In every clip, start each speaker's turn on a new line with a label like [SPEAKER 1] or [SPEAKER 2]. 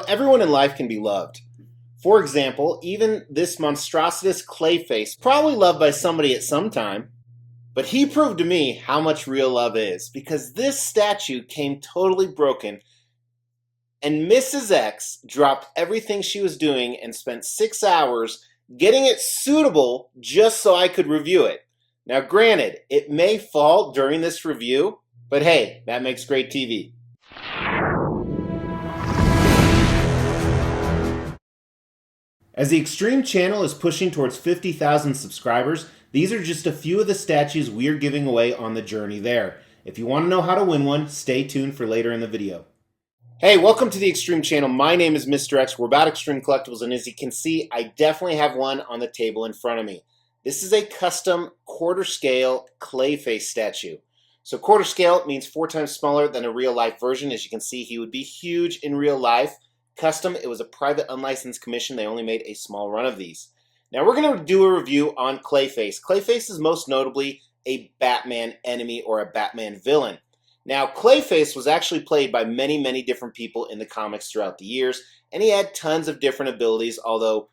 [SPEAKER 1] everyone in life can be loved. For example, even this monstrositous Clayface, probably loved by somebody at some time. But he proved to me how much real love is, because this statue came totally broken, and Mrs. X dropped everything she was doing and spent 6 hours getting it suitable just so I could review it. Now granted, it may fall during this review, but hey, that makes great TV. As the Extreme channel is pushing towards 50,000 subscribers, these are just a few of the statues we are giving away on the journey there. If you want to know how to win one, stay tuned for later in the video. Hey, welcome to the Extreme channel. My name is Mr. X. We're about Extreme Collectibles, and as you can see, I definitely have one on the table in front of me. This is a custom quarter scale Clayface statue. So quarter scale means 4 times smaller than a real life version. As you can see, he would be huge in real life. Custom, it was a private unlicensed commission. They only made a small run of these. Now we're going to do a review on Clayface. Clayface is most notably a Batman enemy or a Batman villain. Now Clayface was actually played by many different people in the comics throughout the years, and he had tons of different abilities, although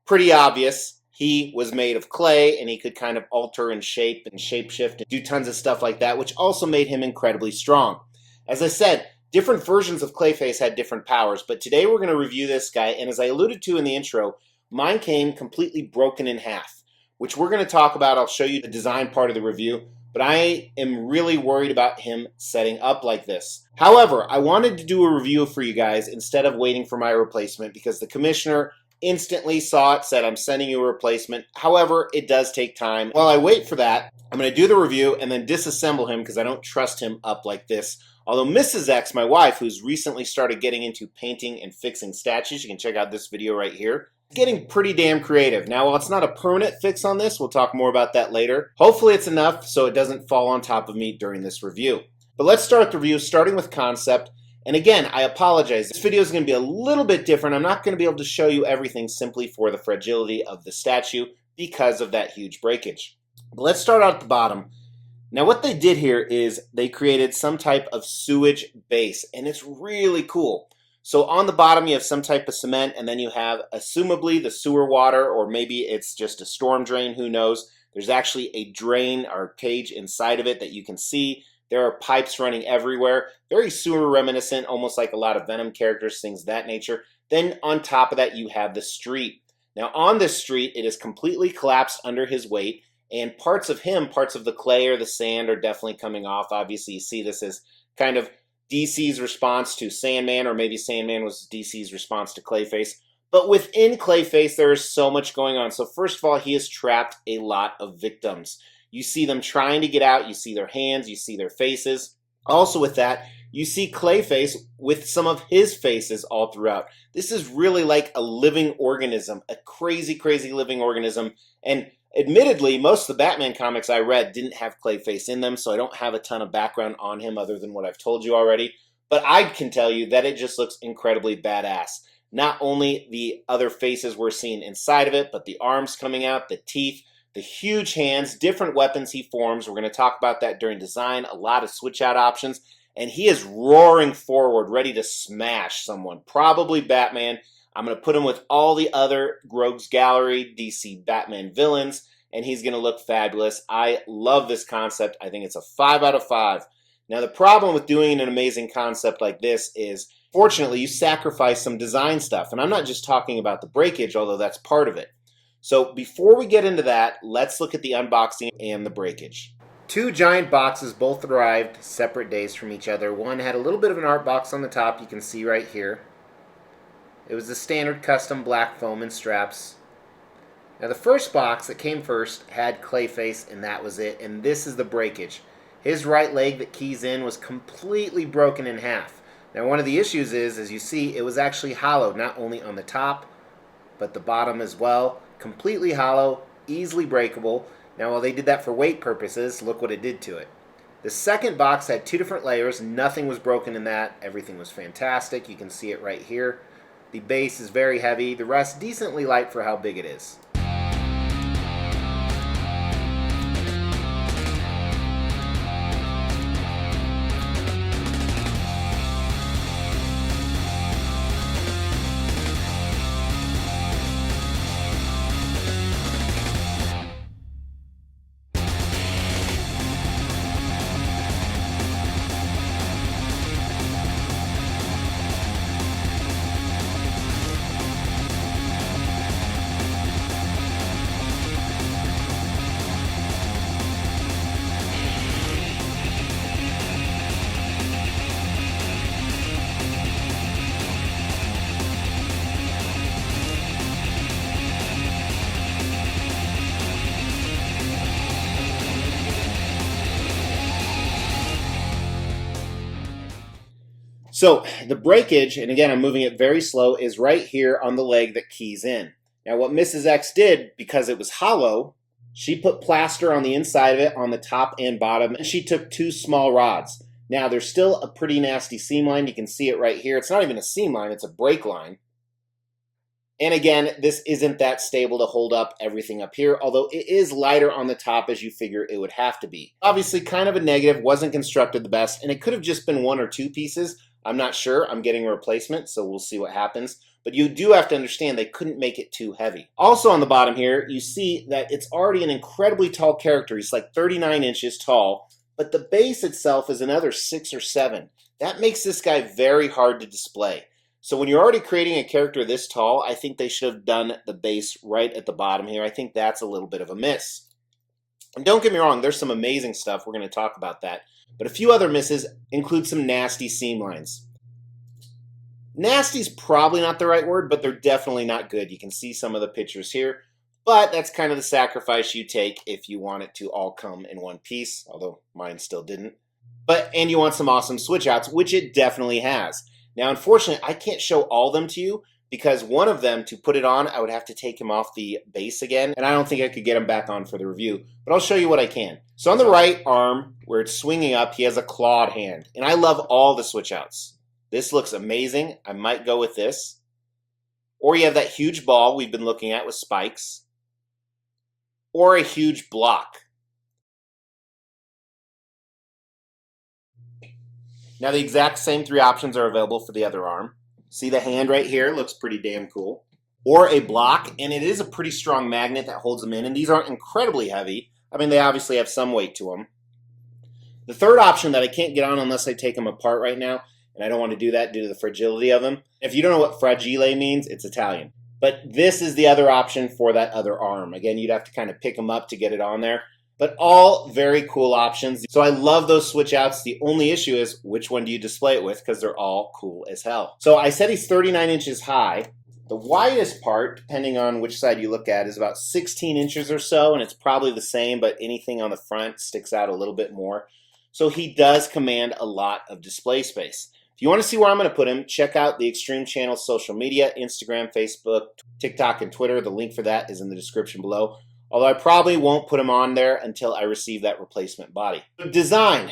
[SPEAKER 1] pretty obvious. He was made of clay and he could kind of alter and shape and shapeshift and do tons of stuff like that, which also made him incredibly strong. As I said, different versions of Clayface had different powers, but today we're going to review this guy, and as I alluded to in the intro, mine came completely broken in half, which we're going to talk about. I'll show you the design part of the review, but I am really worried about him setting up like this. However, I wanted to do a review for you guys instead of waiting for my replacement because the commissioner instantly saw it, said, I'm sending you a replacement. However, it does take time. While I wait for that, I'm going to do the review and then disassemble him because I don't trust him up like this. Although Mrs. X, my wife, who's recently started getting into painting and fixing statues, you can check out this video right here, getting pretty damn creative. Now, while it's not a permanent fix on this, we'll talk more about that later. Hopefully it's enough so it doesn't fall on top of me during this review. But let's start the review, starting with concept. And again, I apologize. This video is going to be a little bit different. I'm not going to be able to show you everything simply for the fragility of the statue because of that huge breakage. But let's start out at the bottom. Now what they did here is they created some type of sewage base, and it's really cool. So on the bottom you have some type of cement, and then you have assumably the sewer water, or maybe it's just a storm drain, who knows. There's actually a drain or cage inside of it that you can see. There are pipes running everywhere, very sewer reminiscent, almost like a lot of Venom characters, things of that nature. Then on top of that you have the street. Now on this street it is completely collapsed under his weight, and parts of him, parts of the clay or the sand are definitely coming off. Obviously, you see this as kind of DC's response to Sandman, or maybe Sandman was DC's response to Clayface. But within Clayface, there is so much going on. So first of all, he has trapped a lot of victims. You see them trying to get out. You see their hands. You see their faces. Also with that, you see Clayface with some of his faces all throughout. This is really like a living organism, a crazy living organism. And admittedly, most of the Batman comics I read didn't have Clayface in them, so I don't have a ton of background on him other than what I've told you already. But I can tell you that it just looks incredibly badass. Not only the other faces we're seeing inside of it, but the arms coming out, the teeth, the huge hands, different weapons he forms. We're going to talk about that during design, a lot of switch out options. And he is roaring forward, ready to smash someone, probably Batman. I'm going to put him with all the other Rogues Gallery DC Batman villains, and he's going to look fabulous. I love this concept. I think it's a 5 out of 5. Now, the problem with doing an amazing concept like this is, fortunately, you sacrifice some design stuff. And I'm not just talking about the breakage, although that's part of it. So before we get into that, let's look at the unboxing and the breakage. 2 giant boxes, both arrived separate days from each other. One had a little bit of an art box on the top, you can see right here. It was the standard custom black foam and straps. Now the first box that came first had Clayface, and that was it. And this is the breakage. His right leg that keys in was completely broken in half. Now one of the issues is, as you see, it was actually hollow, not only on the top, but the bottom as well. Completely hollow, easily breakable. Now while they did that for weight purposes, look what it did to it. The second box had 2 different layers. Nothing was broken in that. Everything was fantastic. You can see it right here. The base is very heavy, the rest decently light for how big it is. So the breakage, and again, I'm moving it very slow, is right here on the leg that keys in. Now what Mrs. X did, because it was hollow, she put plaster on the inside of it on the top and bottom, and she took 2 small rods. Now there's still a pretty nasty seam line. You can see it right here. It's not even a seam line, it's a break line. And again, this isn't that stable to hold up everything up here, although it is lighter on the top as you figure it would have to be. Obviously kind of a negative, wasn't constructed the best, and it could have just been 1 or 2 pieces. I'm not sure. I'm getting a replacement, so we'll see what happens. But you do have to understand they couldn't make it too heavy. Also on the bottom here, you see that it's already an incredibly tall character. He's like 39 inches tall, but the base itself is another 6 or 7. That makes this guy very hard to display. So when you're already creating a character this tall, I think they should have done the base right at the bottom here. I think that's a little bit of a miss. And don't get me wrong, there's some amazing stuff. We're going to talk about that. But a few other misses include some nasty seam lines. Nasty's probably not the right word, but they're definitely not good. You can see some of the pictures here. But that's kind of the sacrifice you take if you want it to all come in one piece, although mine still didn't. And you want some awesome switch outs, which it definitely has. Now, unfortunately, I can't show all of them to you because one of them, to put it on, I would have to take him off the base again, and I don't think I could get him back on for the review, but I'll show you what I can. So on the right arm, where it's swinging up, he has a clawed hand, and I love all the switch outs. This looks amazing. I might go with this. Or you have that huge ball we've been looking at with spikes, or a huge block. Now the exact same 3 options are available for the other arm. See the hand right here? Looks pretty damn cool. Or a block, and it is a pretty strong magnet that holds them in, and these aren't incredibly heavy. I mean, they obviously have some weight to them. The third option that I can't get on unless I take them apart right now, and I don't want to do that due to the fragility of them. If you don't know what fragile means, it's Italian. But this is the other option for that other arm. Again, you'd have to kind of pick them up to get it on there. But all very cool options. So I love those switch outs. The only issue is which one do you display it with, because they're all cool as hell. So I said he's 39 inches high. The widest part, depending on which side you look at, is about 16 inches or so, and it's probably the same, but anything on the front sticks out a little bit more. So he does command a lot of display space. If you want to see where I'm going to put him, check out the Extreme Channel's social media, Instagram, Facebook, TikTok, and Twitter. The link for that is in the description below. Although I probably won't put him on there until I receive that replacement body. Design.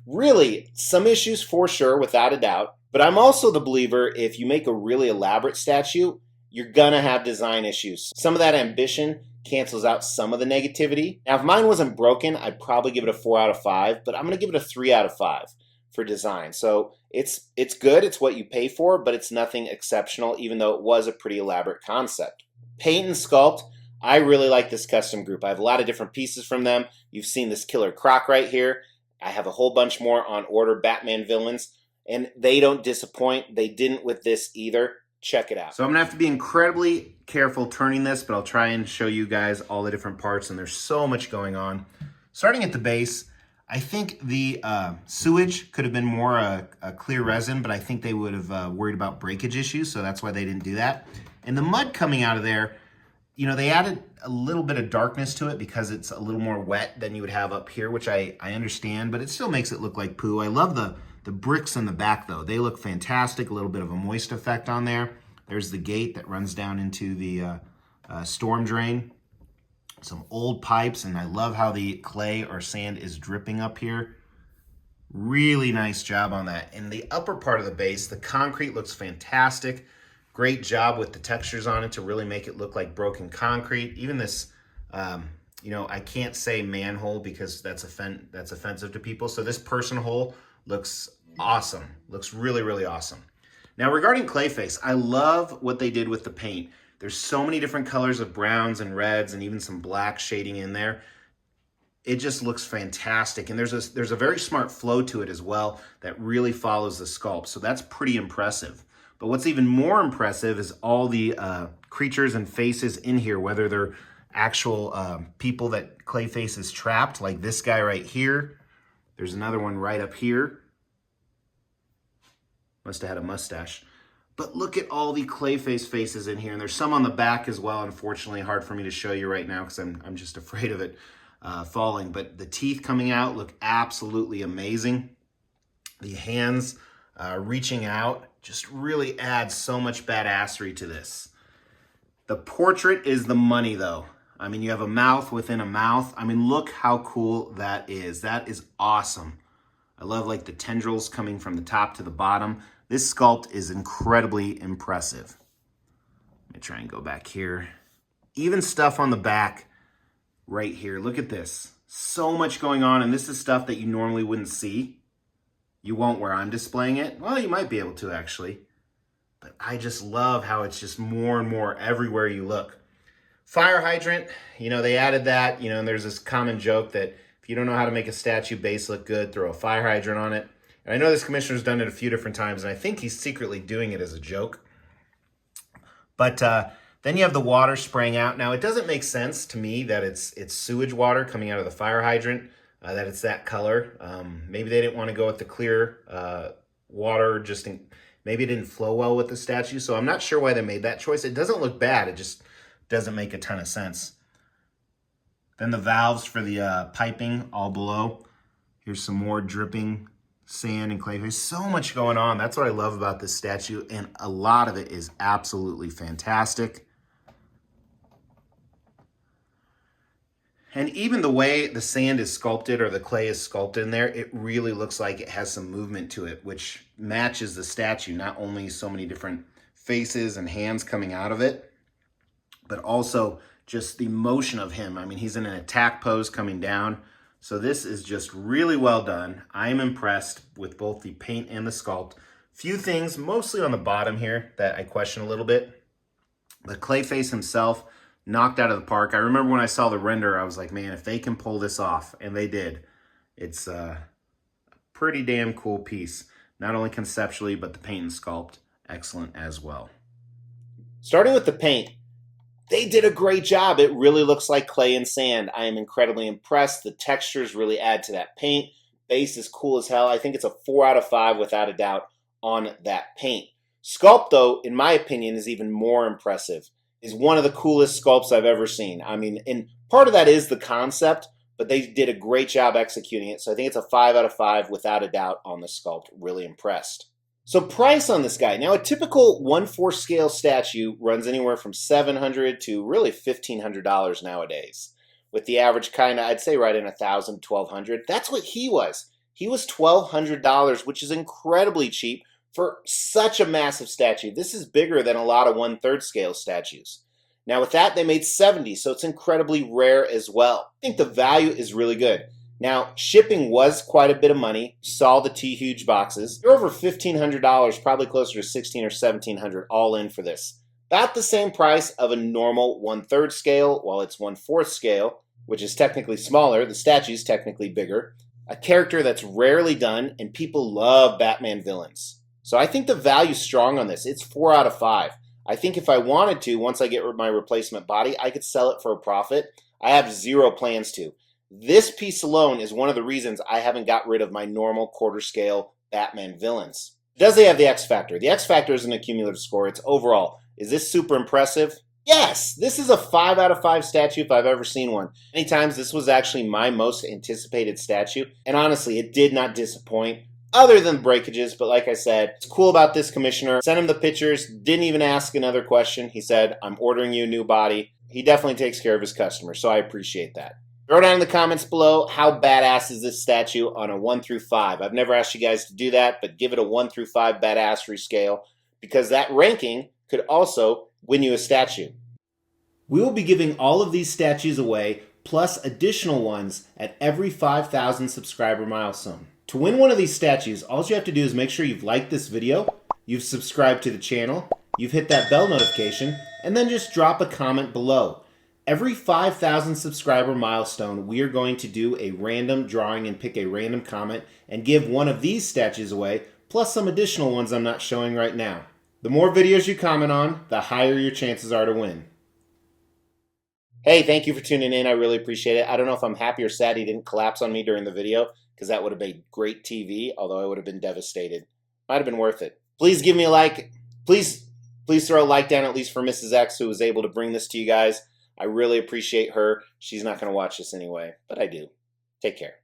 [SPEAKER 1] Really, some issues for sure, without a doubt. But I'm also the believer if you make a really elaborate statue, you're going to have design issues. Some of that ambition cancels out some of the negativity. Now, if mine wasn't broken, I'd probably give it a 4 out of 5. But I'm going to give it a 3 out of 5 for design. So it's good. It's what you pay for, but it's nothing exceptional, even though it was a pretty elaborate concept. Paint and sculpt. I really like this custom group. I have a lot of different pieces from them. You've seen this Killer Croc right here. I have a whole bunch more on order, Batman villains, and they don't disappoint. They didn't with this either. Check it out. So I'm gonna have to be incredibly careful turning this, but I'll try and show you guys all the different parts, and there's so much going on. Starting at the base, I think the sewage could have been more a clear resin, but I think they would have worried about breakage issues, so that's why they didn't do that. And the mud coming out of there, you know, they added a little bit of darkness to it because it's a little more wet than you would have up here, which I understand, but it still makes it look like poo. I love the bricks in the back, though. They look fantastic, a little bit of a moist effect on there. There's the gate that runs down into the storm drain. Some old pipes, and I love how the clay or sand is dripping up here. Really nice job on that. In the upper part of the base, the concrete looks fantastic. Great job with the textures on it to really make it look like broken concrete. Even this, you know, I can't say manhole because that's offensive to people. So this person hole looks awesome. Looks really, really awesome. Now regarding Clayface, I love what they did with the paint. There's so many different colors of browns and reds and even some black shading in there. It just looks fantastic. And there's a very smart flow to it as well that really follows the sculpt. So that's pretty impressive. But what's even more impressive is all the creatures and faces in here, whether they're actual people that Clayface is trapped, like this guy right here. There's another one right up here. Must have had a mustache. But look at all the Clayface faces in here. And there's some on the back as well. Unfortunately, hard for me to show you right now because I'm just afraid of it falling. But the teeth coming out look absolutely amazing. The hands reaching out just really adds so much badassery to this. The portrait is the money though. I mean, you have a mouth within a mouth. I mean, look how cool that is. That is awesome. I love like the tendrils coming from the top to the bottom. This sculpt is incredibly impressive. Let me try and go back here. Even stuff on the back right here. Look at this. So much going on, and this is stuff that you normally wouldn't see. You won't where I'm displaying it. Well, you might be able to actually. But I just love how it's just more and more everywhere you look. Fire hydrant, you know, they added that, you know, and there's this common joke that if you don't know how to make a statue base look good, throw a fire hydrant on it. And I know this commissioner's done it a few different times, and I think he's secretly doing it as a joke. But then you have the water spraying out. Now, it doesn't make sense to me that it's sewage water coming out of the fire hydrant, that it's that color. Maybe they didn't want to go with the clear water, maybe it didn't flow well with the statue. So I'm not sure why they made that choice. It doesn't look bad. It just doesn't make a ton of sense. Then the valves for the piping all below. Here's some more dripping sand and Clayface. So much going on. That's what I love about this statue, and a lot of it is absolutely fantastic. And even the way the sand is sculpted or the clay is sculpted in there, it really looks like it has some movement to it, which matches the statue. Not only so many different faces and hands coming out of it, but also just the motion of him. I mean, he's in an attack pose coming down. So this is just really well done. I am impressed with both the paint and the sculpt. Few things, mostly on the bottom here, that I question a little bit. The Clayface himself, knocked out of the park. I remember when I saw the render, I was like, man, if they can pull this off, and they did, it's a pretty damn cool piece. Not only conceptually, but the paint and sculpt, excellent as well. Starting with the paint, they did a great job. It really looks like clay and sand. I am incredibly impressed. The textures really add to that paint. Base is cool as hell. I think it's a 4 out of 5 without a doubt on that paint. Sculpt, though, in my opinion, is even more impressive. Is one of the coolest sculpts I've ever seen. I mean, and part of that is the concept, but they did a great job executing it. So I think it's a 5 out of 5 without a doubt on the sculpt. Really impressed. So price on this guy. Now, a typical 1/4 scale statue runs anywhere from $700 to really $1,500 nowadays. With the average kind of, I'd say right in $1,000, $1,200. That's what he was. He was $1,200, which is incredibly cheap for such a massive statue. This is bigger than a lot of 1/3 scale statues. Now with that, they made 70, so it's incredibly rare as well. I think the value is really good. Now, shipping was quite a bit of money. Saw the T-Huge boxes. They're over $1,500, probably closer to $1,600 or $1,700 all in for this. About the same price of a normal 1/3 scale, while it's 1/4 scale, which is technically smaller. The statue's technically bigger. A character that's rarely done, and people love Batman villains. So I think the value's strong on this. It's 4 out of 5. I think if I wanted to, once I get my replacement body, I could sell it for a profit. I have zero plans to. This piece alone is one of the reasons I haven't got rid of my normal 1/4 scale Batman villains. Does he have the X Factor? The X Factor isn't a cumulative score. It's overall. Is this super impressive? Yes! This is a 5 out of 5 statue if I've ever seen one. Many times this was actually my most anticipated statue. And honestly, it did not disappoint. Other than breakages, but like I said, it's cool about this commissioner. Sent him the pictures, didn't even ask another question. He said, I'm ordering you a new body. He definitely takes care of his customers, so I appreciate that. Throw down in the comments below, how badass is this statue on a 1 through 5? I've never asked you guys to do that, but give it a 1 through 5 badassery scale, because that ranking could also win you a statue. We will be giving all of these statues away, plus additional ones at every 5,000 subscriber milestone. To win one of these statues, all you have to do is make sure you've liked this video, you've subscribed to the channel, you've hit that bell notification, and then just drop a comment below. Every 5,000 subscriber milestone, we are going to do a random drawing and pick a random comment and give one of these statues away, plus some additional ones I'm not showing right now. The more videos you comment on, the higher your chances are to win. Hey, thank you for tuning in. I really appreciate it. I don't know if I'm happy or sad he didn't collapse on me during the video, because that would have been great TV, although I would have been devastated. Might have been worth it. Please give me a like. Please throw a like down, at least for Mrs. X, who was able to bring this to you guys. I really appreciate her. She's not going to watch this anyway, but I do. Take care.